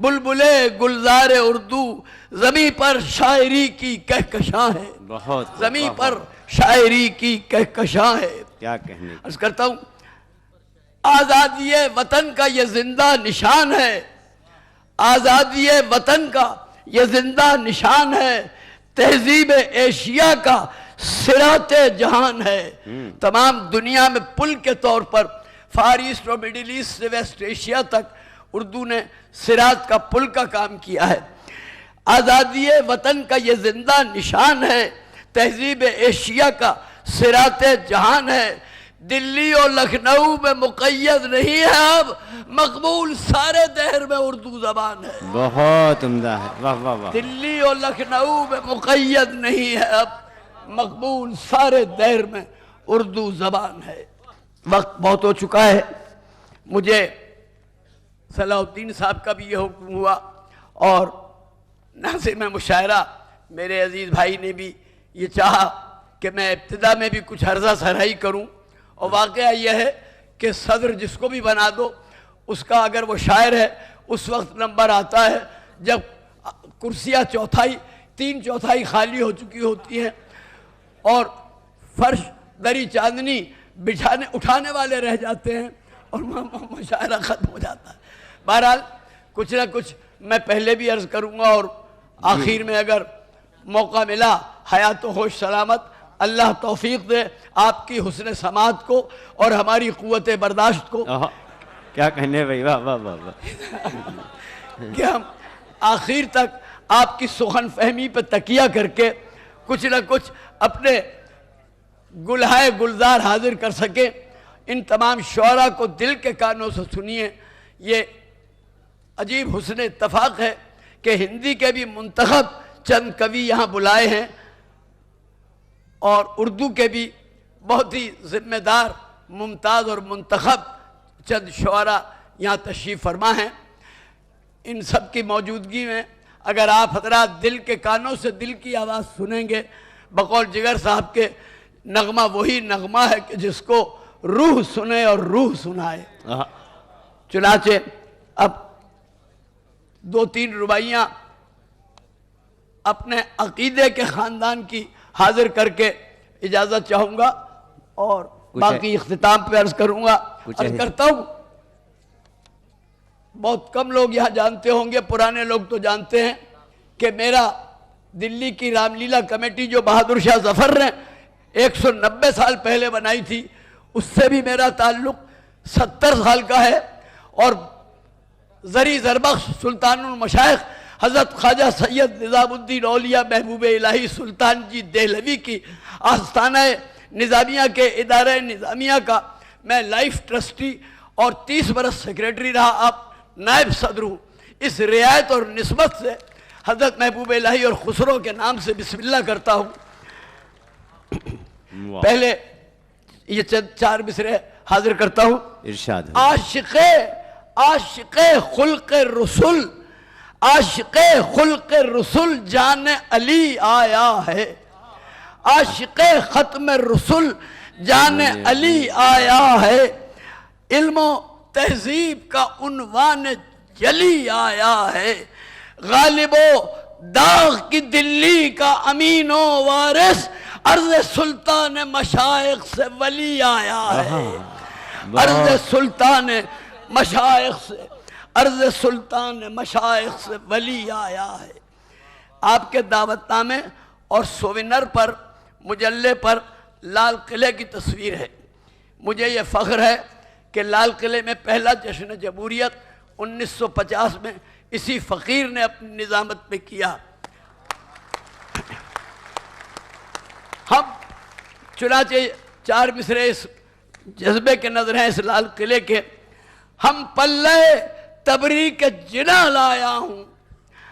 بلبلے گلزار اردو زمیں پر شاعری کی کہکشاں ہے. بہت زمیں پر شاعری کی کہکشاں ہے. کیا کہنے. عرض کرتا ہوں آزادی وطن کا یہ زندہ نشان ہے. آزادی وطن کا یہ زندہ نشان ہے. تہذیب ایشیا کا صراط جہان ہے. تمام دنیا میں پل کے طور پر فار ایسٹ اور مڈل ایسٹ سے ویسٹ ایشیا تک اردو نے صراط کا پل کا کام کیا ہے. آزادی وطن کا یہ زندہ نشان ہے. تہذیب ایشیا کا صراط جہان ہے. دلی اور لکھنؤ میں مقید نہیں ہے اب، مقبول سارے دہر میں اردو زبان ہے. بہت عمدہ ہے. واہ واہ واہ. دلی اور لکھنؤ میں مقید نہیں ہے اب، مقبول سارے دہر میں اردو زبان ہے. وقت بہت ہو چکا ہے. مجھے صلاح الدین صاحب کا بھی یہ حکم ہوا اور ناظم مشاعرہ میرے عزیز بھائی نے بھی یہ چاہا کہ میں ابتدا میں بھی کچھ عرضہ سرہائی کروں. اور واقعہ یہ ہے کہ صدر جس کو بھی بنا دو اس کا اگر وہ شاعر ہے اس وقت نمبر آتا ہے جب کرسیاں تین چوتھائی خالی ہو چکی ہوتی ہیں اور فرش دری چاندنی اٹھانے والے رہ جاتے ہیں اور مشاعرہ ختم ہو جاتا ہے. بہرحال کچھ نہ کچھ میں پہلے بھی عرض کروں گا اور آخر میں اگر موقع ملا حیات و ہوش سلامت اللہ توفیق دے آپ کی حسن سماعت کو اور ہماری قوت برداشت کو. کیا کہنے بھائی. واہ واہ واہ. کہ ہم آخر تک آپ کی سخن فہمی پہ تکیہ کر کے کچھ نہ کچھ اپنے گلہائے گلزار حاضر کر سکیں. ان تمام شعراء کو دل کے کانوں سے سنیے. یہ عجیب حسن اتفاق ہے کہ ہندی کے بھی منتخب چند کوی یہاں بلائے ہیں اور اردو کے بھی بہت ہی ذمہ دار ممتاز اور منتخب چند شعراء یہاں تشریف فرما ہیں. ان سب کی موجودگی میں اگر آپ حضرات دل کے کانوں سے دل کی آواز سنیں گے بقول جگر صاحب کے نغمہ وہی نغمہ ہے کہ جس کو روح سنے اور روح سنائے. چنانچہ اب 2-3 رباعیاں اپنے عقیدے کے خاندان کی حاضر کر کے اجازت چاہوں گا اور باقی اختتام پہ عرض کروں گا. عرض کرتا ہوں بہت کم لوگ یہاں جانتے ہوں گے، پرانے لوگ تو جانتے ہیں کہ میرا دلی کی رام لیلا کمیٹی جو بہادر شاہ ظفر نے 190 سال پہلے بنائی تھی اس سے بھی میرا تعلق 70 سال کا ہے. اور زری زربخش سلطان المشائخ حضرت خواجہ سید نظام الدین اولیاء محبوب الہی سلطان جی دہلوی کی آستانہ نظامیہ کے ادارہ نظامیہ کا میں لائف ٹرسٹی اور 30 برس سیکریٹری رہا. آپ نائب صدر ہوں. اس رعایت اور نسبت سے حضرت محبوب الہی اور خسرو کے نام سے بسم اللہ کرتا ہوں. پہلے یہ چند 4 مصرے حاضر کرتا ہوں. ارشاد. عاشق خلق رسول، عاشق خلق رسول جان علی آیا ہے. عاشق ختم رسول جان علی آیا ہے. علم و تہذیب کا عنوان جلی آیا ہے. غالب و داغ کی دلی کا امین و وارث عرض سلطان مشائخ سے ولی آیا ہے. عرض سلطان مشائخ سے عرض سلطان مشائخ سے ولی آیا ہے. آپ کے دعوت نامے اور سوینر پر مجلے پر لال قلعے کی تصویر ہے. مجھے یہ فخر ہے کہ لال قلعے میں پہلا جشن جمہوریت 1950 میں اسی فقیر نے اپنی نظامت میں کیا. ہم چنانچہ 4 مصرے اس جذبے کے نظر ہیں اس لال قلعے کے. ہم پلے تبریک جنا لایا ہوں،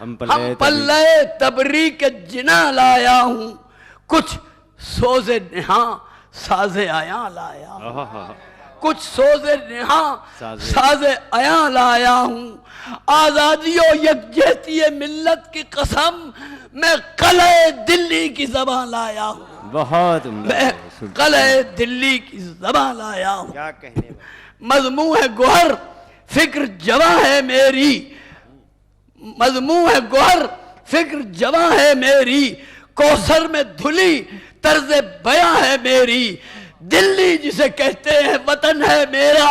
ہم پلے تبریک جنا لایا ہوں، کچھ سوز نہاں ساز آیاں لایا ہوں، کچھ سوز نہاں ساز آیاں لایا ہوں. آزادی و یکجہتی ملت کی قسم میں قلعہ دلی کی زبان لایا ہوں. بہت میں قلعہ دلی کی زبان لایا ہوں. کیا کہنے. مضمون ہے گوہر فکر جواں ہے میری، مضمون ہے گوہر فکر جواں ہے میری کوثر میں دھلی طرز بیاں ہے میری دلی جسے کہتے ہیں وطن ہے میرا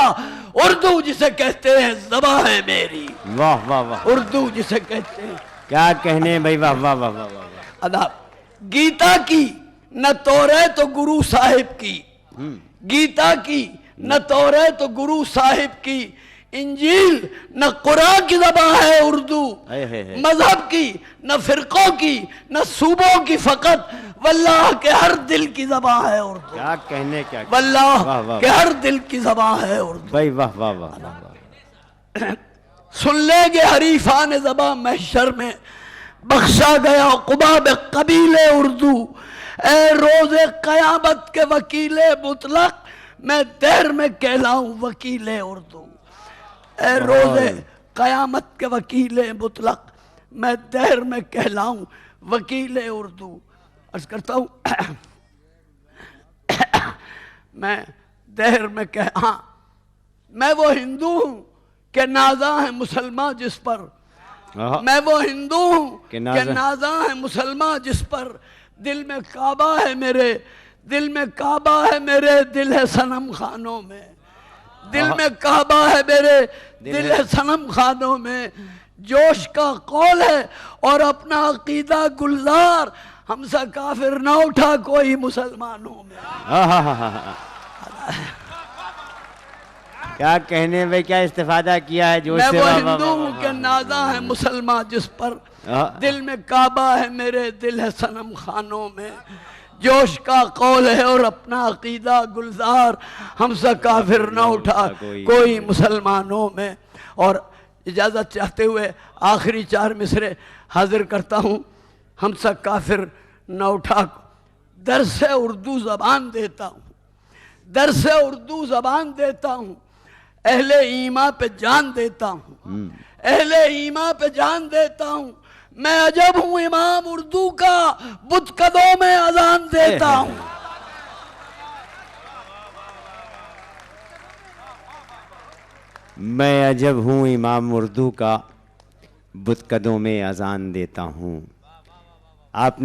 اردو جسے کہتے ہیں زباں ہے میری واہ واہ واہ اردو جسے کہتے ہیں کیا کہنے بھائی واہ واہ واہ واہ واہ اداب گیتا کی نہ تورے تو گرو صاحب کی گیتا کی نہ تورے تو گرو صاحب کی انجیل نہ قرآن کی زبان ہے اردو مذہب کی نہ فرقوں کی نہ صوبوں کی فقط واللہ کے ہر دل کی زبان ہے اردو کیا کہنے کیا واللہ کے ہر دل کی زبان ہے اردو بھائی واہ واہ واہ واہ سن لیں گے حریفان زبان محشر میں بخشا گیا قباب قبیل اردو اے روز قیامت کے وکیل مطلق میں دیر میں کہلاؤں وکیل اردو اے روز قیامت کے وکیل مطلق میں دیر میں کہلاؤں وکیل اردو عرض کرتا ہوں میں دیر میں ہاں میں وہ ہندو ہوں کہ نازاں ہے مسلمان جس پر میں وہ ہندو ہوں کہ نازاں ہے مسلمان جس پر دل میں کعبہ ہے میرے دل میں کعبہ ہے میرے دل ہے صنم خانوں میں دل میں کعبہ ہے میرے دل ہے صنم خانوں میں جوش کا قول ہے اور اپنا عقیدہ گلزار ہم سا کافر نہ اٹھا کوئی مسلمانوں میں کیا کہنے بھائی کیا استفادہ کیا ہے جوش سے میں وہ ہندو ہوں کہ نازاں ہے مسلمان جس پر دل میں کعبہ ہے میرے دل ہے صنم خانوں میں جوش کا قول ہے اور اپنا عقیدہ گلزار ہم سا کافر نہ اٹھا کوئی مسلمانوں میں اور اجازت چاہتے ہوئے آخری 4 مصرے حاضر کرتا ہوں ہم سا کافر نہ اٹھا درس اردو زبان دیتا ہوں درس اردو زبان دیتا ہوں اہل ایمان پہ جان دیتا ہوں اہل ایمان پہ جان دیتا ہوں میں عجب ہوں امام اردو کا بت قدوں میں اذان دیتا ہوں میں عجب ہوں امام اردو کا بت قدوں میں اذان دیتا ہوں آپ